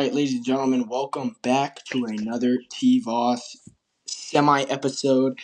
right, ladies and gentlemen, welcome back to another TVOS semi-episode.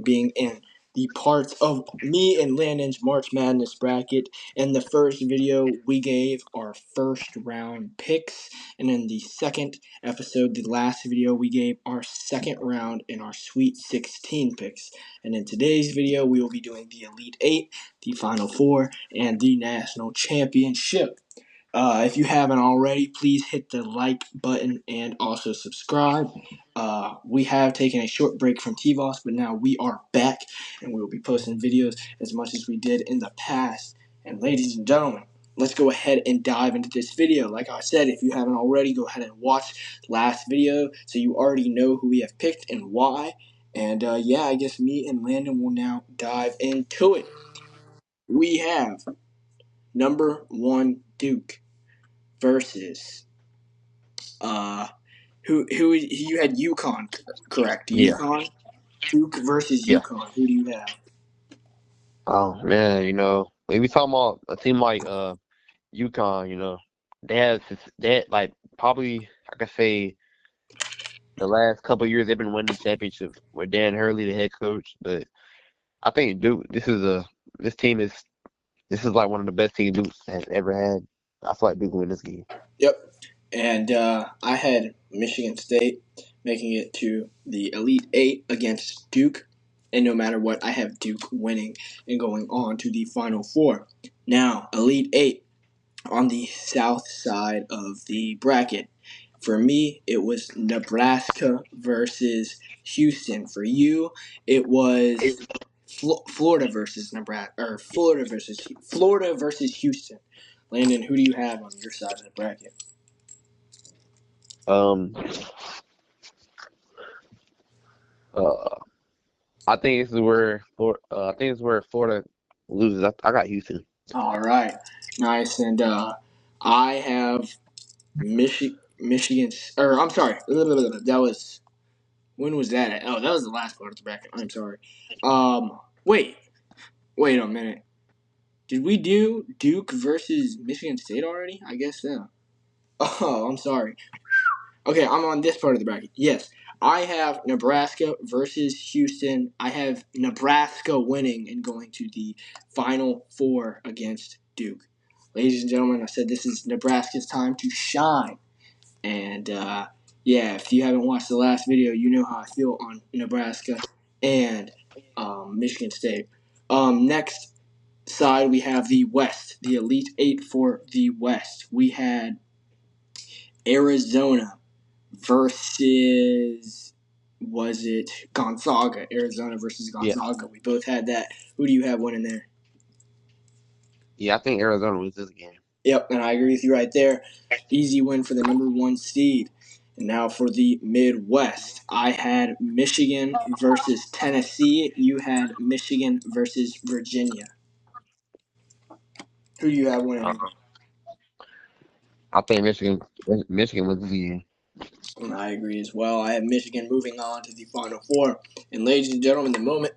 Being in the parts of me and Landon's March Madness bracket. In the first video, we gave our first round picks, and in the second episode, the last video, we gave our second round and our Sweet 16 picks. And in today's video, we will be doing the Elite Eight, the Final Four, and the National Championship. If you haven't already, please hit the like button and also subscribe. We have taken a short break from TVOS, but now we are back and we will be posting videos as much as we did in the past. And ladies and gentlemen, let's go ahead and dive into this video. Like I said, if you haven't already, go ahead and watch the last video so you already know who we have picked and why. And I guess me and Landon will now dive into it. We have number one Duke versus who you had UConn, correct? Yeah, UConn, Duke versus yeah. UConn. Who do you have? Oh man, when we talking about a team like UConn, they had like probably I could say the last couple of years they've been winning championships with Dan Hurley, the head coach. But I think Duke, this team is this is like one of the best teams Duke has ever had. I feel like Duke will win this game. Yep. And I had Michigan State making it to the Elite Eight against Duke. And no matter what, I have Duke winning and going on to the Final Four. Now, Elite Eight on the south side of the bracket. For me, it was Nebraska versus Houston. For you, it was Florida versus Nebraska, or Florida versus Houston. Landon, who do you have on your side of the bracket? Um, uh, I think this is where Florida loses. I got Houston. All right, nice. And I have Michigan. Or I'm sorry, that was when was that? Oh, that was the last part of the bracket. I'm sorry. Wait, wait a minute. Did we do Duke versus Michigan State already? I guess so. Oh, I'm sorry. Okay, I'm on this part of the bracket. Yes, I have Nebraska versus Houston. I have Nebraska winning and going to the Final Four against Duke. Ladies and gentlemen, I said this is Nebraska's time to shine. And if you haven't watched the last video, you know how I feel on Nebraska and Michigan State. Next side, we have the West, the Elite Eight for the West. We had Arizona versus, was it Gonzaga? Arizona versus Yeah, Gonzaga. We both had that. Who do you have winning there? yeah. I think Arizona wins this game. Yep, and I agree with you right there. Easy win for the number one seed. And now for the Midwest, I had Michigan versus Tennessee. You had Michigan versus Virginia. Who do you have Uh, winning? I think Michigan wins this game. And I agree as well. I have Michigan moving on to the Final Four. And ladies and gentlemen, the moment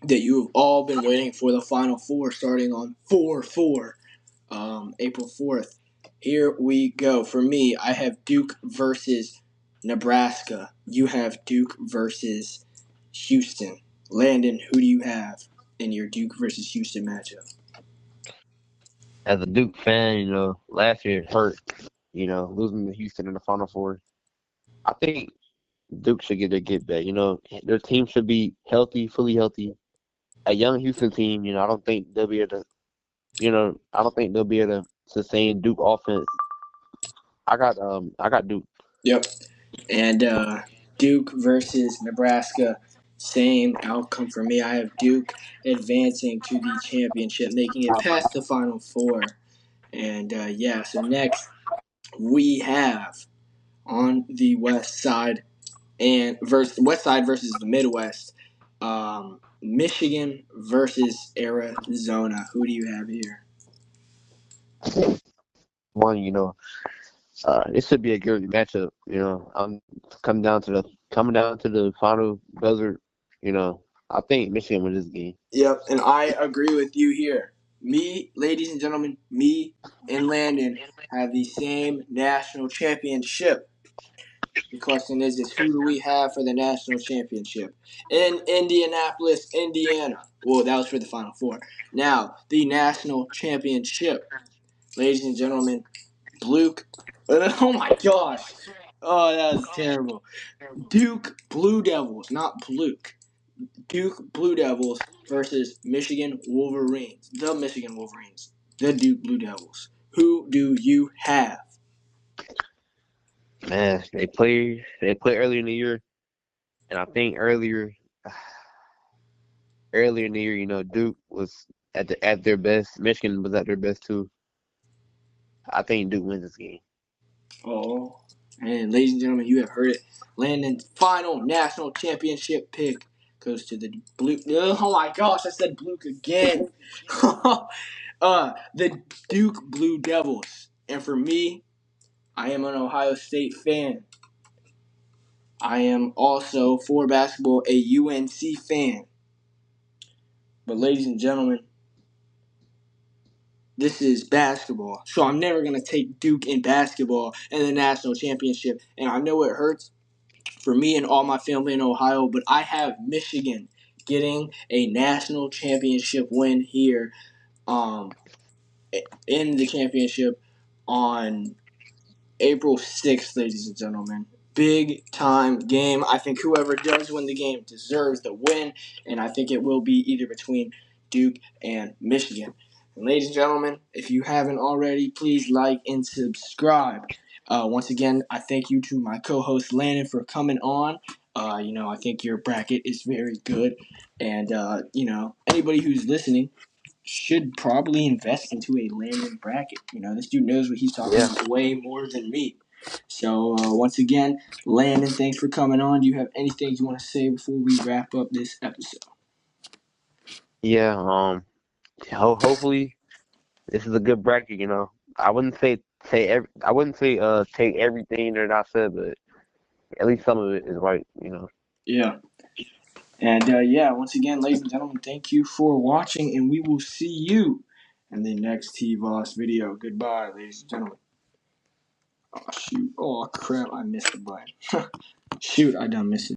that you have all been waiting for, the Final Four starting on 4/4, April 4th. Here we go. For me, I have Duke versus Nebraska. You have Duke versus Houston. Landon, who do you have in your Duke versus Houston matchup? As a Duke fan, last year it hurt, losing to Houston in the Final Four. I think Duke should get their get back. Their team should be healthy, fully healthy. A young Houston team, I don't think they'll be able to, I don't think they'll be able to sustain Duke offense. I got Duke. Yep. And Duke versus Nebraska, same outcome for me. I have Duke advancing to the championship, making it past the Final Four. And so next we have on the west side and versus west side versus the Midwest, Michigan versus Arizona. Who do you have here? One, it should be a good matchup. I'm coming down to the final buzzer. I think Michigan wins this game. Yep, and I agree with you here. Me, ladies and gentlemen, me and Landon have the same national championship. The question is who do we have for the national championship? In Indianapolis, Indiana. Well, that was for the Final Four. Now, the national championship. Ladies and gentlemen, Bluke. Oh my gosh. Oh, that was terrible. Duke Blue Devils, not Bluke. Duke Blue Devils versus Michigan Wolverines. The Michigan Wolverines. The Duke Blue Devils. Who do you have? Man, they play earlier in the year, and I think earlier in the year, Duke was at their best. Michigan was at their best too. I think Duke wins this game. Oh, and ladies and gentlemen, you have heard it. Landon's final national championship pick goes to the Blue. Oh my gosh, I said Bluke again. The Duke Blue Devils. And for me, I am an Ohio State fan. I am also for basketball a UNC fan. But ladies and gentlemen, this is basketball. So I'm never going to take Duke in basketball in the national championship. And I know it hurts for me and all my family in Ohio, but I have Michigan getting a national championship win here um, in the championship on April 6th, ladies and gentlemen. Big time game. I think whoever does win the game deserves the win, and I think it will be either between Duke and Michigan. And ladies and gentlemen, if you haven't already, please like and subscribe. Once again, I thank you to my co-host Landon for coming on. I think your bracket is very good, and anybody who's listening should probably invest into a Landon bracket. This dude knows what he's talking Yeah, about way more than me. So once again, Landon, thanks for coming on. Do you have anything you want to say before we wrap up this episode? yeah. Hopefully this is a good bracket. I wouldn't say take everything they're not said, but at least some of it is right. Yeah. And once again, ladies and gentlemen, thank you for watching, and we will see you in the next TVOS video. Goodbye, ladies and gentlemen. Oh, shoot. Oh, crap. I missed the button. Shoot, I done missed it.